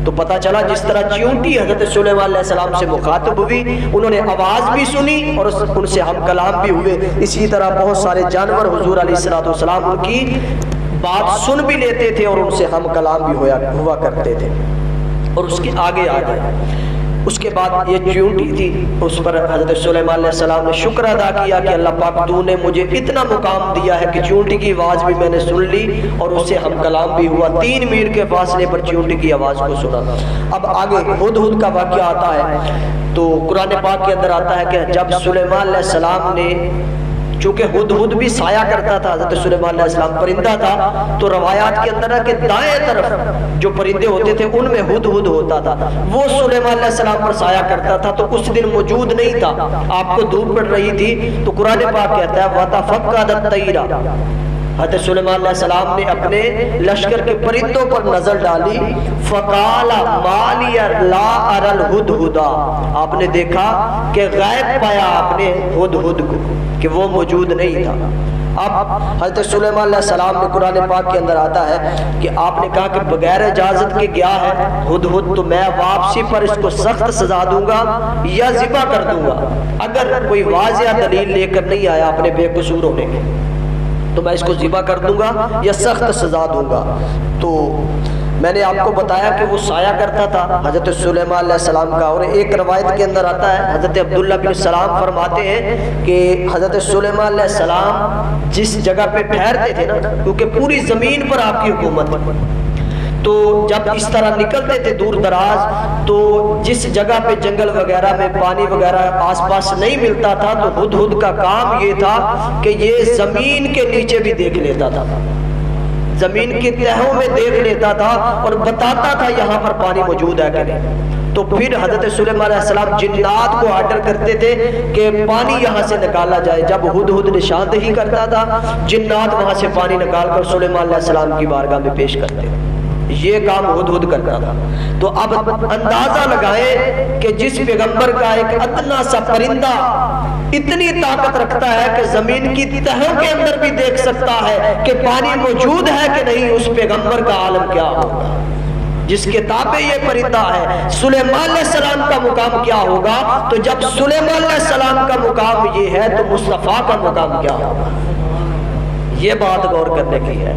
S1: تو پتہ چلا جس طرح چیونٹی حضرت سلیمان علیہ السلام سے مخاطب ہوئی، انہوں نے آواز بھی سنی اور ان سے ہم کلام بھی ہوئے، اسی طرح بہت سارے جانور حضور علیہ الصلوۃ والسلام ان کی بات سن بھی لیتے تھے اور ان سے ہم کلام بھی ہوا کرتے تھے۔ اور اس کے آگے اس کے بعد یہ چیونٹی تھی، اس پر حضرت سلیمان علیہ السلام نے شکر ادا کیا کہ اللہ پاک تو نے مجھے اتنا مقام دیا ہے کہ چیونٹی کی آواز بھی میں نے سن لی اور اس سے ہم کلام بھی ہوا، 3 میل کے فاصلے پر چیونٹی کی آواز کو سنا۔ اب آگے ہدہد کا واقعہ آتا ہے، تو قرآن پاک کے اندر آتا ہے کہ جب سلیمان علیہ السلام نے، چونکہ ہدہد بھی سایہ کرتا تھا، حضرت سلیمان علیہ السلام پرندہ تھا، تو روایات کے اندر ہے کہ دائیں طرف جو پرندے ہوتے تھے ان میں ہدہد ہوتا تھا، وہ سلیمان علیہ السلام پر سایہ کرتا تھا، تو اس دن موجود نہیں تھا، آپ کو دھوپ پڑ رہی تھی، تو قرآن پاک کہتا ہے وَتَفَقَّدَ الطَّيْرَ، حضرت سلیمان علیہ السلام نے اپنے لشکر کے پرندوں پر نظر ڈالی، فَقَالَ مَا لِيَ لَا أَرَى الْهُدْهُدَ، آپ نے دیکھا کہ غائب پایا آپ نے ہدہد کو کہ وہ موجود نہیں تھا۔ اب حضرت سلیمان علیہ السلام نے قرآن پاک کے اندر آتا ہے کہ آپ نے کہا کہ بغیر اجازت کے گیا ہے ہدہد، تو میں واپسی پر اس کو سخت سزا دوں گا یا ذبح کر دوں گا، اگر کوئی واضح دلیل لے کر نہیں آیا اپنے بے قصور ہونے کے تو میں اس کو ذبح کر دوں گا یا سخت سزا دوں گا۔ تو میں نے آپ کو بتایا کہ وہ سایہ کرتا تھا حضرت سلیمان علیہ السلام کا، اور ایک روایت کے اندر آتا ہے حضرت عبداللہ بن سلام فرماتے ہیں کہ حضرت سلیمان علیہ السلام جس جگہ پہ ٹھہرتے تھے نا، کیونکہ پوری زمین پر آپ کی حکومت ہے، تو جب اس طرح نکلتے تھے دور دراز، تو جس جگہ پہ جنگل وغیرہ میں پانی وغیرہ آس پاس نہیں ملتا تھا، تو ہدہد کا کام یہ تھا کہ یہ زمین کے نیچے بھی دیکھ لیتا تھا، زمین کی تہوں میں دیکھ لیتا تھا اور بتاتا تھا یہاں پر پانی موجود ہے کہ نہیں۔ تو پھر حضرت سلیمان علیہ السلام جنات کو آرڈر کرتے تھے کہ پانی یہاں سے نکالا جائے، جب ہدہد نشاندہی کرتا تھا جنات وہاں سے پانی نکال کر سلیمان علیہ السلام کی بارگاہ میں پیش کرتے، یہ کام ہدہد کرتا تھا۔ تو اب اندازہ لگائے کہ جس پیغمبر کا ایک ادنا سا پرندہ اتنی طاقت رکھتا ہے کہ زمین کی تہوں کے اندر بھی دیکھ سکتا ہے کہ پانی موجود ہے کہ نہیں، اس پیغمبر کا عالم کیا ہوگا جس کے تابع یہ پرندہ ہے۔ سلیمان علیہ السلام کا مقام کیا ہوگا؟ تو جب سلیمان علیہ السلام کا مقام یہ ہے تو مصطفیٰ کا مقام کیا ہوگا؟ یہ بات غور کرنے کی ہے،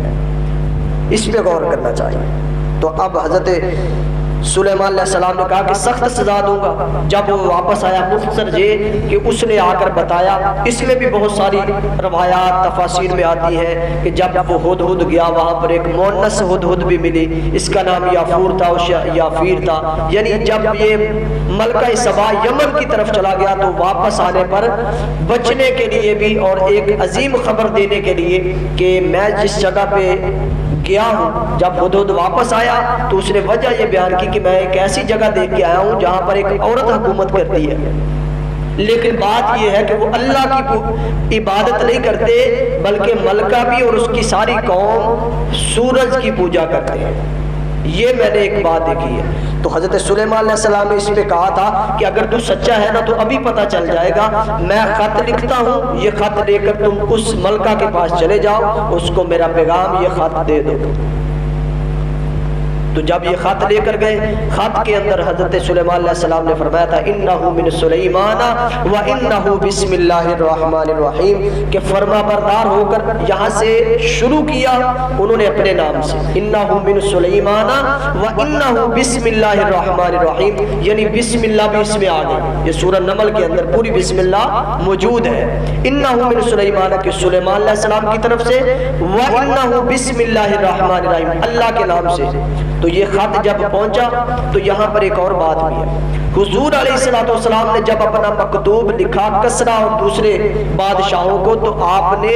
S1: اس پہ غور کرنا چاہیے۔ تو اب حضرت سلیمان علیہ السلام نے کہا کہ سخت سزا دوں گا۔ جب وہ واپس آیا، مختصر یہ کہ اس نے آ کر بتایا، اس میں بھی بہت ساری روایات تفاسیر میں آتی ہے کہ جب وہ ہدہد گیا وہاں پر ایک مونس ہدہد بھی ملی، اس کا نام یافور تھا، یافیر تھا، یعنی جب یہ ملکہ سبا یمن کی طرف چلا گیا تو واپس آنے پر بچنے کے لیے بھی اور ایک عظیم خبر دینے کے لیے کہ میں جس جگہ پہ گیا ہوں. جب ہدہد واپس آیا تو اس نے وجہ یہ بیان کی کہ میں ایک ایسی جگہ دیکھ کے آیا ہوں جہاں پر ایک عورت حکومت کرتی ہے، لیکن بات یہ ہے کہ وہ اللہ کی عبادت نہیں کرتے بلکہ ملکہ بھی اور اس کی ساری قوم سورج کی پوجا کرتے ہیں. یہ میں نے ایک بات دیکھی ہے. تو حضرت سلیمان علیہ السلام نے اس پہ کہا تھا کہ اگر تو سچا ہے نا تو ابھی پتہ چل جائے گا، میں خط لکھتا ہوں، یہ خط لے کر تم اس ملکہ کے پاس چلے جاؤ، اس کو میرا پیغام یہ خط دے دو. تو جب یہ خط لے کر گئے، خط کے اندر حضرت سلیمان علیہ السلام نے فرمایا تھا انہو من سلیمان و انہو بسم اللہ الرحمن الرحیم، کہ فرما بردار ہو کر یہاں سے شروع کیا انہوں نے اپنے نام سے، انہو من سلیمان و انہو بسم اللہ الرحمن الرحیم، یعنی بسم اللہ بھی اس میں آ گئی. یہ سورہ نمل کے اندر پوری بسم اللہ موجود ہے. انہو من سلیمان کہ سلیمان علیہ السلام کی طرف سے، و انہو بسم اللہ الرحمن الرحیم اللہ کے نام سے. تو یہ خط جب پہنچا تو یہاں پر ایک اور بات بھی ہے. حضور علیہ السلام نے جب اپنا مکتوب لکھا کسریٰ اور دوسرے بادشاہوں کو تو آپ نے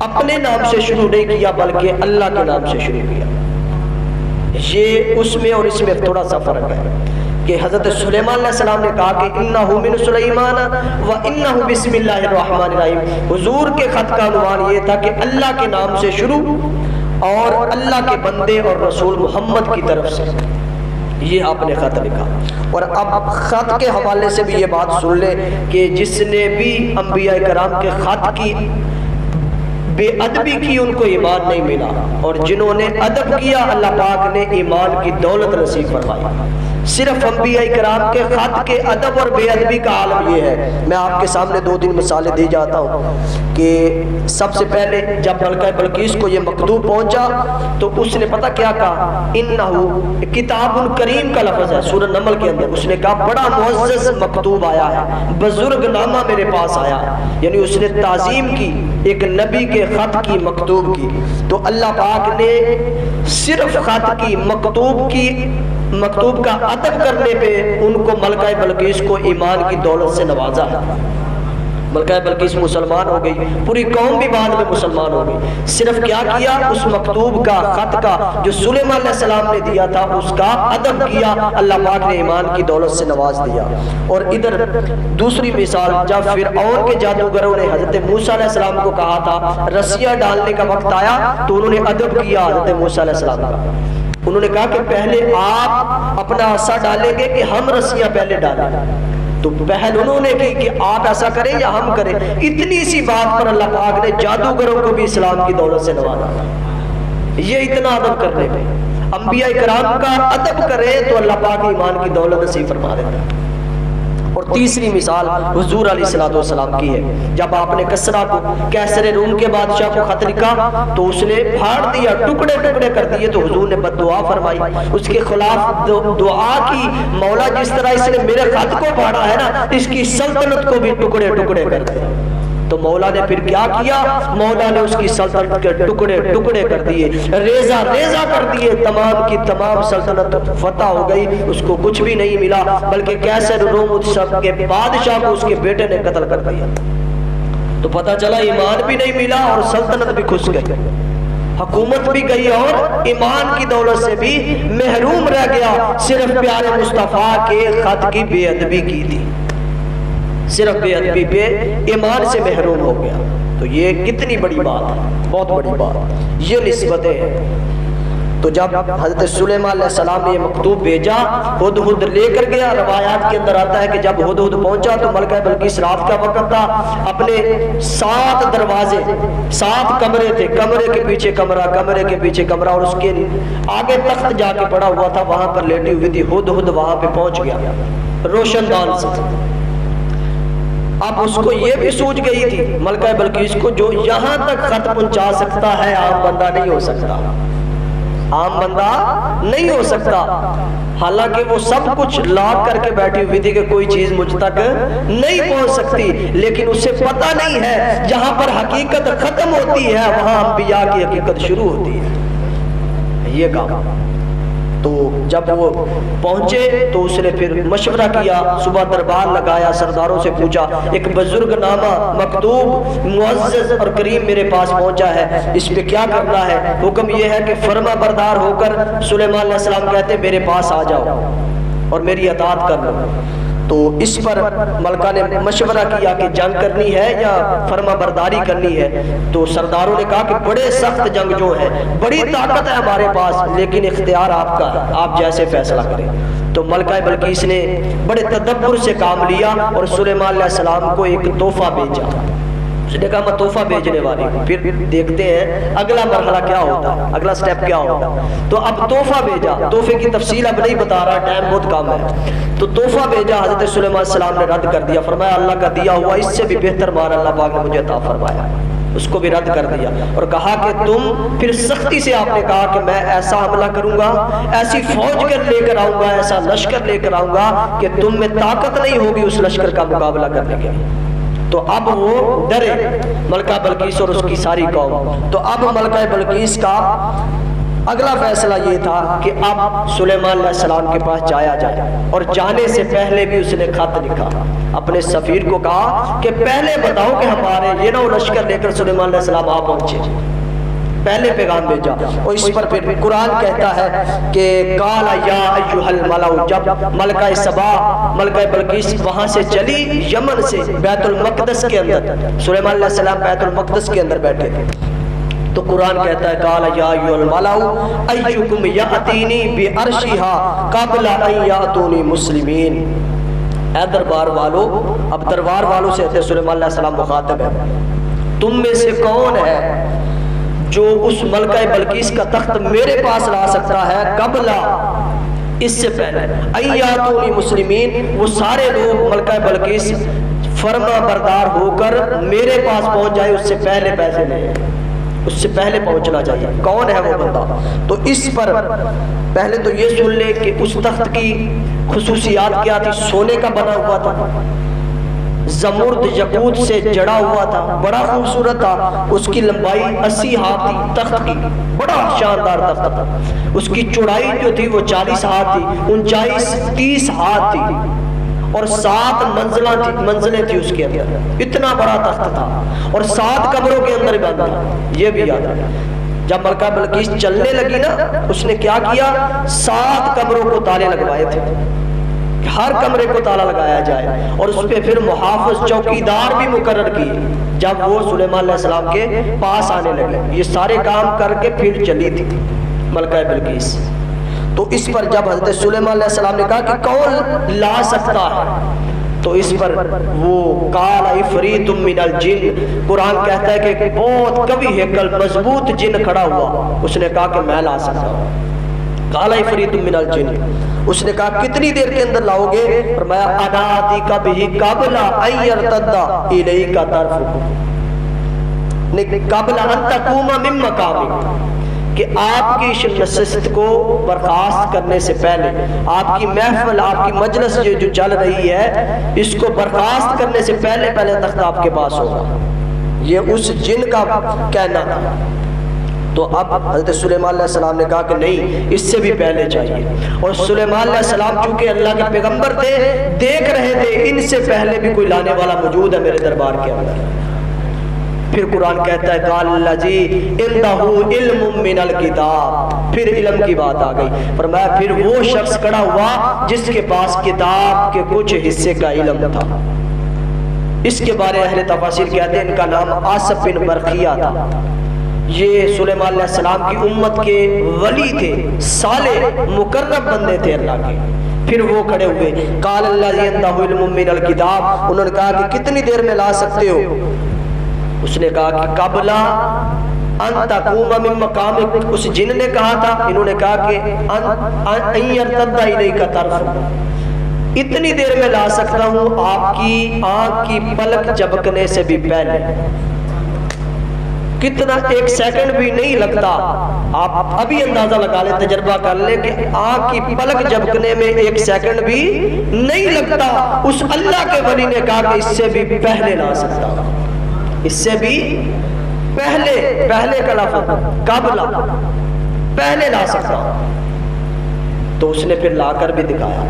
S1: اپنے نام سے شروع نہیں کیا بلکہ اللہ کے نام سے شروع کیا. یہ اس میں اور اس میں تھوڑا سا فرق ہے کہ حضرت سلیمان علیہ السلام نے کہا کہ انہو من سلیمان و انہو بسم اللہ الرحمن الرحیم. حضور کے خط کا عنوان یہ تھا کہ اللہ کے نام سے شروع اور اللہ کے بندے اور رسول محمد کی طرف سے. یہ آپ نے خط لکھا. اور اب خط کے حوالے سے بھی یہ بات سن لیں کہ جس نے بھی انبیاء کرام کے خط کی بے ادبی کی ان کو ایمان نہیں ملا، اور جنہوں نے ادب کیا اللہ پاک نے ایمان کی دولت نصیب فرمائی. صرف انبیاء کرام کے خط کے ادب اور بے ادبی کا عالم یہ ہے. میں آپ کے سامنے 2-3 مثالیں دے جاتا ہوں کہ سب سے پہلے جب ملکہ بلقیس کو یہ مکتوب پہنچا تو اس نے پتہ کیا کہا، انہو کتاب کریم کا لفظ ہے سورہ نمل کے اندر. اس نے کہا بڑا معزز مکتوب آیا ہے، بزرگ نامہ میرے پاس آیا ہے. یعنی اس نے تعظیم کی ایک نبی کے خط کی مکتوب کی. تو اللہ پاک نے صرف خط کی مکتوب کا ادب کرنے پہ ان کو ملکہ بلقیس کو ایمان کی دولت سے نوازا ہے. ملکہ بلقیس مسلمان ہو گئی، پوری قوم بھی بعد میں مسلمان ہو گئی. صرف کیا کیا، اس مکتوب کا خط کا جو سلیمان علیہ السلام نے دیا تھا اس کا ادب کیا، اللہ پاک نے ایمان کی دولت سے نواز دیا. اور ادھر دوسری مثال، جب فرعون کے جادوگروں نے حضرت موسیٰ علیہ السلام کو کہا تھا رسیاں ڈالنے کا وقت آیا تو انہوں نے ادب کیا حضرت موسیٰ علیہ السلام کا. انہوں نے کہا کہ پہلے آپ اپنا عصا ڈالیں گے کہ ہم رسیاں پہلے ڈالیں. تو پہل انہوں نے کی کہ آپ ایسا کریں یا ہم کریں. اتنی سی بات پر اللہ پاک نے جادوگروں کو بھی اسلام کی دولت سے نوازا. یہ اتنا ادب کرنے پہ انبیاء کرام کا ادب کرے تو اللہ پاک ایمان کی دولت نصیب فرما دیتا ہے. اور تیسری مثال حضور علیہ السلام کی ہے. جب آپ نے کسریٰ کو، کیسر روم کے بادشاہ کو خط لکھا تو اس نے پھاڑ دیا، ٹکڑے ٹکڑے کر دیے. تو حضور نے بد دعا فرمائی، اس کے خلاف دعا کی، مولا جس طرح اس نے میرے خط کو پھاڑا ہے نا اس کی سلطنت کو بھی ٹکڑے ٹکڑے کر دے. تو مولا نے پھر کیا کیا، مولا نے اس کی سلطنت کے ٹکڑے ٹکڑے کر دیے، ریزہ ریزہ کر دیے. تمام کی تمام سلطنت فتح ہو گئی، اس کو کچھ بھی نہیں ملا بلکہ کیسر روم سب کے بادشاہ کو اس کے بیٹے نے قتل کر دیا. تو پتہ چلا ایمان بھی نہیں ملا اور سلطنت بھی کھس گئی، حکومت بھی گئی اور ایمان کی دولت سے بھی محروم رہ گیا. صرف پیارے مصطفیٰ کے خط کی بے ادبی کی تھی، صرف بے ادبی پہ ایمان سے محروم ہو گیا. تو یہ کتنی بڑی بات ہے، بہت بڑی بات. یہ نسبتیں ہیں. تو جب حضرت سلیمان علیہ السلام نے یہ مکتوب بھیجا، ہدہد لے کر گیا. روایات کے اندر آتا ہے کہ جب ہدہد پہنچا تو ملکہ بلقیس رات کا وقت تھا، اپنے 7 دروازے، 7 کمرے تھے، کمرے کے پیچھے کمرہ، کمرے کے پیچھے کمرہ، اور اس کے آگے تخت جا کے پڑا ہوا تھا، وہاں پر لیٹی ہوئی تھی. ہدہد وہاں پہ پہنچ گیا روشن دان سے. اب اس کو یہ بھی سوچ گئی تھی ملکہ بلقیس کو جو یہاں تک خط پہنچا سکتا ہے عام بندہ نہیں ہو سکتا، عام بندہ نہیں ہو سکتا. حالانکہ وہ سب کچھ لاک کر کے بیٹھی ہوئی تھی کہ کوئی چیز مجھ تک نہیں پہنچ سکتی، لیکن اسے پتہ نہیں ہے جہاں پر حقیقت ختم ہوتی ہے وہاں انبیاء کی حقیقت شروع ہوتی ہے. یہ کام. تو جب وہ پہنچے تو اس نے پھر مشورہ کیا، صبح دربار لگایا، سرداروں سے پوچھا، ایک بزرگ نامہ مکتوب معزز اور کریم میرے پاس پہنچا ہے، اس پہ کیا کرنا ہے؟ حکم یہ ہے کہ فرما بردار ہو کر سلیمان علیہ السلام کہتے میرے پاس آ جاؤ اور میری اطاعت کر لو۔ تو اس پر ملکہ نے مشورہ کیا کہ جنگ کرنی ہے یا فرما برداری کرنی ہے؟ تو سرداروں نے کہا کہ بڑے سخت جنگ جو ہے، بڑی طاقت ہے ہمارے پاس، لیکن اختیار آپ کا ہے، آپ جیسے فیصلہ کریں۔ تو ملکہ بلقیس نے بڑے تدبر سے کام لیا اور سلیمان علیہ السلام کو ایک تحفہ بھیجا۔ اس نے کہا میں تحفہ بھیجنے والی ہوں، پھر دیکھتے ہیں اگلا مرحلہ کیا ہوتا ہے، اگلا سٹیپ کیا ہوتا ہے۔ تو اب تحفہ بھیجا، تحفے کی تفصیل اب نہیں بتا رہا، ٹائم بہت کم ہے۔ تو تحفہ بھیجا، حضرت سلیمان علیہ السلام نے رد کر دیا، فرمایا اللہ کا دیا ہوا اس سے بھی بہتر مال اللہ پاک نے مجھے عطا فرمایا، اس کو بھی رد کر دیا اور کہا کہ تم پھر سختی سے، آپ نے کہا کہ میں ایسا حملہ کروں گا، ایسی فوج کر لے کر آؤں گا، ایسا لشکر لے کر آؤں گا کہ تم میں طاقت نہیں ہوگی اس لشکر کا مقابلہ کرنے کے لیے۔ تو اب وہ ڈرے ملکہ بلقیس اور اس کی ساری قوم۔ تو اب ملکہ بلقیس کا اگلا فیصلہ یہ تھا کہ اب سلیمان علیہ السلام کے پاس جایا جائے، اور جانے سے پہلے بھی اس نے خط لکھا، اپنے سفیر کو کہا کہ پہلے بتاؤ کہ ہمارے یہ نہ لشکر لے کر سلیمان علیہ السلام آ پہنچے، پہلے پیغام بھیجا۔ اور اس پر پھر قرآن کہتا ہے کہ قال یا ایھا الملأ، جب ملکہ سبا، ملکہ بلقیس وہاں سے چلی یمن سے بیت المقدس کے اندر، سلیمان علیہ السلام بیت المقدس کے اندر بیٹھے تھے، تو قرآن کہتا ہے قال یا ایھا الملأ ایکم یاتینی بعرشھا قبل ان یاتونی مسلمین۔ اے دربار والو، اب دربار والوں سے حضرت سلیمان علیہ السلام مخاطب ہے، تم میں سے کون ہے جو اس ملکہ بلقیس کا تخت میرے پاس لا سکتا ہے قبل، اس سے پہلے ایاتونی مسلمین، وہ سارے لوگ ملکہ بلقیس فرما بردار ہو کر میرے پاس پہنچ جائے، اس سے پہلے پیسے نہیں، اس سے پہلے پہنچنا چاہیے۔ کون ہے وہ بندہ؟ تو اس پر پہلے تو یہ سن لے کہ اس تخت کی خصوصیات کیا تھی۔ سونے کا بنا ہوا تھا، زمرد یاقوت سے جڑا ہوا تھا، بڑا خوبصورت تھا، اس کی لمبائی 80 ہاتھ تھی تخت کی، بڑا شاندار تخت تھا۔ اس کی چوڑائی جو تھی وہ 40 ہاتھ تھی، اونچائی 30 ہاتھ تھی، اور 7 منزلیں تھی اس کے اندر، اتنا بڑا تخت تھا، اور 7 قبروں کے اندر بند تھا، یہ بھی یاد ہے۔ جب ملکہ بلقیس چلنے لگی نا، اس نے کیا کیا، 7 قبروں کو تالے لگوائے تھے، ہر کمرے کو تالا لگایا جائے، اور اس پہ پھر محافظ چوکیدار بھی مقرر کیے جب وہ سلیمان علیہ السلام کے پاس آنے لگے۔ یہ سارے کام کر کے پھر چلی تھی ملکہ بلقیس۔ تو اس پر جب حضرت سلیمان علیہ السلام نے کہا کہ کون لا سکتا ہے، تو اس پر وہ قال عفریت من الجن، قرآن کہتا ہے کہ بہت کبھی ہیکل مضبوط جن کھڑا ہوا، اس نے کہا کہ میں لا سکتا ہوں۔ قال عفریت من الجن، اس نے کہا کتنی دیر کے اندر لاؤ گے؟ فرمایا انا آتیک بہ قبل ان یرتد الیک طرفک، قبل ان تقوم من مقامک، کہ آپ کی نشست کو برخاست کرنے سے پہلے، آپ کی محفل، آپ کی مجلس جو چل رہی ہے، اس کو برخاست کرنے سے پہلے تخت آپ کے پاس ہوگا۔ یہ اس جن کا کہنا تھا۔ تو اب حضرت سلیمان علیہ السلام نے کہا کہ نہیں، اس سے بھی پہلے چاہیے، اور سلیمان علیہ السلام چونکہ اللہ کے پیغمبر تھے، دیکھ رہے تھے ان سے پہلے بھی کوئی لانے والا موجود ہے میرے دربار کے اندر۔ پھر قرآن کہتا ہے قال الذی عندہ علم من الکتاب، پھر علم کی بات آ گئی، فرمایا پھر وہ شخص کھڑا ہوا جس کے پاس کتاب کے کچھ حصے کا علم تھا۔ اس کے بارے اہل تفاسیر کہتے ہیں ان کا نام آصف بن برقیہ تھا، یہ سلیمان علیہ السلام کی امت کے ولی تھے، صالح مقرب بندے تھے اللہ کے۔ پھر وہ کھڑے ہوئے، قال الذی عندہ علم من الکتاب، انہوں نے کہا کہ کتنی دیر میں لا سکتے ہو؟ اس نے کہا کہ قبل ان تقوم من مقامک، اس جن نے کہا تھا، انہوں نے کہا کہ ان یرتد الیک طرفک، اتنی دیر میں لا سکتا ہوں آپ کی آنکھ کی پلک جھپکنے سے بھی پہلے۔ کتنا، 1 سیکنڈ بھی نہیں لگتا، آپ ابھی اندازہ لگا لیں، تجربہ کر لیں کہ آنکھ کی پلک جھپکنے میں 1 سیکنڈ بھی نہیں لگتا۔ اس اللہ کے ولی نے کہا کہ اس سے بھی پہلے لا سکتا، اس سے بھی پہلے کا لفظ قبل، پہلے لا سکتا۔ تو اس نے پھر لا کر بھی دکھایا،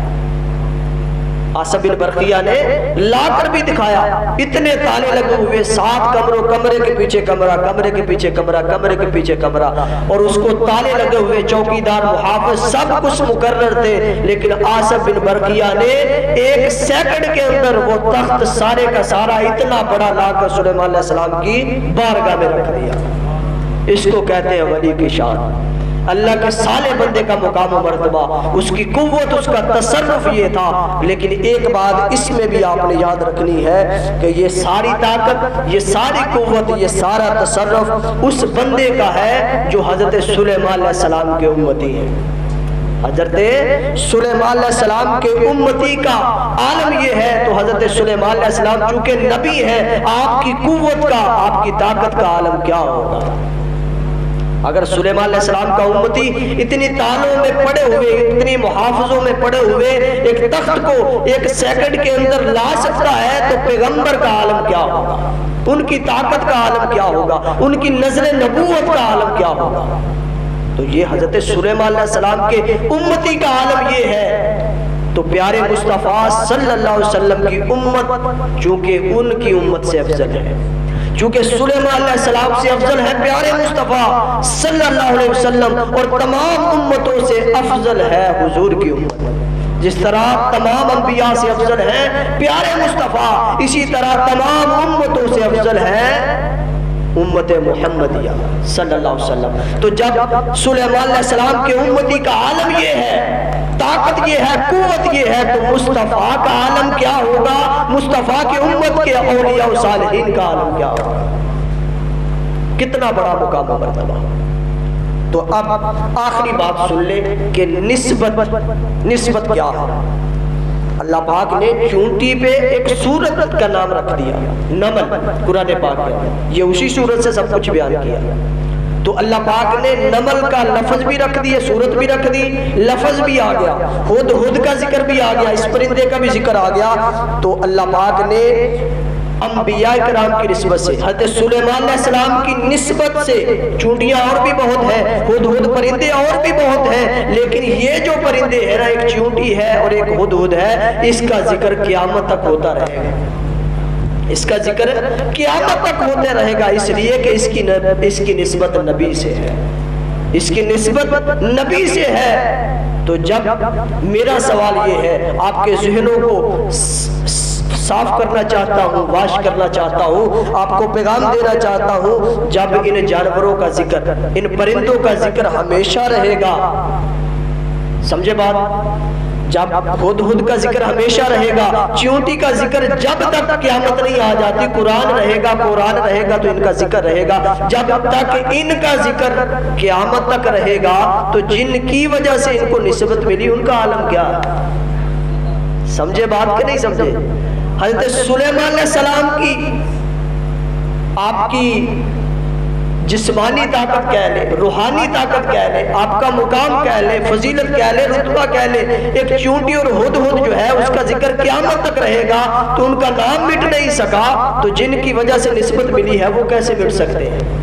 S1: آصف بن برقیہ نے لا کر بھی دکھایا، اتنے تالے لگے ہوئے، 7 کمروں، کمرے کے پیچھے کمرہ، کمرے کے پیچھے کمرہ، کمرے کے پیچھے کمرہ، اور اس کو تالے لگے ہوئے، چوکیدار، محافظ، سب کچھ مقرر تھے، لیکن آصف بن برقیہ نے 1 سیکنڈ کے اندر وہ تخت سارے کا سارا اتنا بڑا لا کر سلیمان علیہ السلام کی بارگاہ میں رکھ دیا۔ اس کو کہتے ہیں ولی کی شان، اللہ کے صالح بندے کا مقام و مرتبہ، اس کی قوت، اس کا تصرف یہ تھا۔ لیکن ایک بات اس میں بھی آپ نے یاد رکھنی ہے کہ یہ ساری طاقت، یہ ساری قوت، یہ سارا تصرف اس بندے کا ہے جو حضرت سلیمان علیہ السلام کے امتی ہیں۔ حضرت سلیمان علیہ السلام کے امتی کا عالم یہ ہے، تو حضرت سلیمان علیہ السلام چونکہ نبی ہے، آپ کی قوت کا، آپ کی طاقت کا عالم کیا ہوگا؟ اگر سلیمان علیہ السلام کا امتی اتنی تالوں میں پڑے ہوئے، اتنی محافظوں میں پڑے ہوئے ایک تخت کو 1 سیکنڈ کے اندر لا سکتا ہے، تو پیغمبر کا عالم کیا ہوگا؟ ان کی طاقت کا عالم کیا ہوگا؟ ان کی نظر نبوت کا عالم کیا ہوگا؟ تو یہ حضرت سلیمان علیہ السلام کے امتی کا عالم یہ ہے۔ تو پیارے مصطفیٰ صلی اللہ علیہ وسلم کی امت چونکہ ان کی امت سے افضل ہے، چونکہ سلیمان علیہ السلام سے افضل ہے پیارے مصطفیٰ صلی اللہ علیہ وسلم، اور تمام امتوں سے افضل ہے حضور کی امت۔ جس طرح تمام انبیاء سے افضل ہے پیارے مصطفیٰ، اسی طرح تمام امتوں سے افضل ہے امت محمدیہ صلی اللہ علیہ وسلم۔ تو جب سلیمان علیہ السلام کے امتی کا عالم یہ ہے، طاقت یہ ہے، قوت یہ ہے، تو مصطفیٰ کا عالم کیا ہوگا؟ مصطفیٰ کے امت کے اولیاء و صالحین کا عالم کیا ہوگا؟ کتنا بڑا مقام و مرتبہ۔ تو اب آخری بات سن لیں کہ نسبت کیا ہے۔ اللہ پاک نے چونٹی پہ ایک سورت کا نام رکھ دیا، نمل، قرآن پاک میں یہ اسی سورت سے سب کچھ بیان کیا۔ تو اللہ پاک نے نمل کا لفظ بھی رکھ دی، سورت بھی رکھ دی، لفظ بھی آ گیا، ہدہد کا ذکر بھی آ گیا، اس پرندے کا بھی ذکر آ گیا۔ تو اللہ پاک نے انبیاء کرام کی نسبت سے، حضرت سلیمان علیہ السلام کی نسبت سے، چونٹیاں اور بھی بہت ہیں، ہدہد پرندے اور بھی بہت ہیں، لیکن یہ جو پرندے ہیں نا، ایک چونٹی ہے اور ایک ہدہد ہے، اس کا ذکر قیامت تک ہوتا رہے گا، اس کا ذکر قیامت تک ہوتے رہے گا، اس لیے کہ اس کی نسبت نبی سے ہے، اس کی نسبت نبی سے ہے۔ تو جب میرا سوال یہ ہے، آپ کے ذہنوں کو صاف کرنا چاہتا ہوں، واش کرنا چاہتا ہوں، آپ کو پیغام دینا چاہتا ہوں، جب ان جانوروں کا ذکر، ان پرندوں کا ذکر ہمیشہ رہے گا، سمجھے بات؟ جب ہدہد کا ذکر ہمیشہ رہے گا، چیونٹی کا ذکر جب تک قیامت نہیں آ جاتی، قرآن رہے گا تو ان کا ذکر رہے گا، جب تک ان کا ذکر قیامت تک رہے گا، تو جن کی وجہ سے ان کو نسبت ملی ان کا عالم کیا ہے؟ سمجھے بات کہ نہیں سمجھے؟ حضرت سلیمان علیہ السلام کی، آپ کی جسمانی طاقت کہہ لیں، روحانی طاقت کہہ لیں، آپ کا مقام کہہ لیں، فضیلت کہہ لیں، رتبہ کہہ لیں، ایک چونٹی اور ہدہد جو ہے اس کا ذکر قیامت تک رہے گا، تو ان کا نام مٹ نہیں سکا، تو جن کی وجہ سے نسبت ملی ہے وہ کیسے مٹ سکتے ہیں؟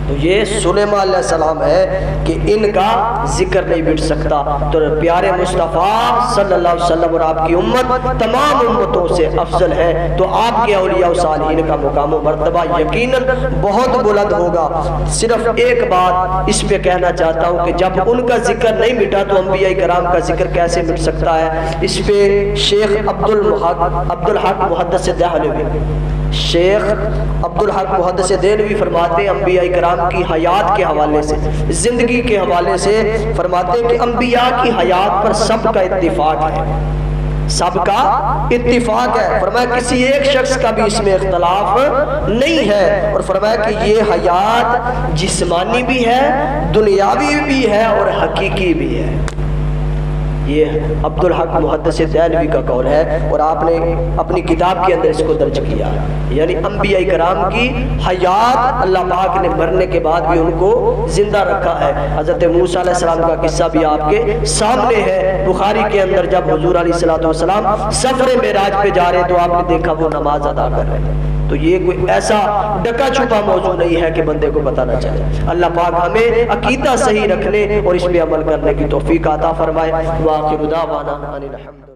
S1: تو یہ سلیمان علیہ السلام ہے کہ ان کا ذکر نہیں مٹ سکتا۔ تو پیارے مصطفیٰ صلی اللہ علیہ وسلم اور آپ کی امت تمام امتوں سے افضل ہے، تو آپ کے اولیاء و صالحین کا مقام و مرتبہ یقیناً بہت بلند ہوگا۔ صرف ایک بات اس پہ کہنا چاہتا ہوں کہ جب ان کا ذکر نہیں مٹا تو انبیاء کرام کا ذکر کیسے مٹ سکتا ہے؟ اس پہ شیخ عبدالحق محدث دہلوی، شیخ عبدالحق محدث دہلوی فرماتے ہیں انبیاء کرام کی حیات کے حوالے سے، زندگی کے حوالے سے فرماتے ہیں کہ انبیاء کی حیات پر سب کا اتفاق ہے، سب کا اتفاق ہے، فرمایا کسی ایک شخص کا بھی اس میں اختلاف نہیں ہے، اور فرمایا کہ یہ حیات جسمانی بھی ہے، دنیاوی بھی ہے اور حقیقی بھی ہے۔ یہ عبدالحق محدث دہلوی کا قول ہے، اور آپ نے اپنی کتاب کے اندر اس کو درج کیا، یعنی انبیاء کرام کی حیات اللہ پاک نے مرنے کے بعد بھی ان کو زندہ رکھا ہے۔ حضرت موسیٰ علیہ السلام کا قصہ بھی آپ کے سامنے ہے، بخاری کے اندر جب حضور علیہ السلام سفر معراج پہ جا رہے تو آپ نے دیکھا وہ نماز ادا کر رہے ہیں، تو یہ کوئی ایسا ڈکا چھپا موضوع نہیں ہے کہ بندے کو پتہ نہ چلے۔ اللہ پاک ہمیں عقیدہ صحیح رکھنے اور اس پہ عمل کرنے کی توفیق عطا فرمائے۔ وآخر دعوانا ان الحمد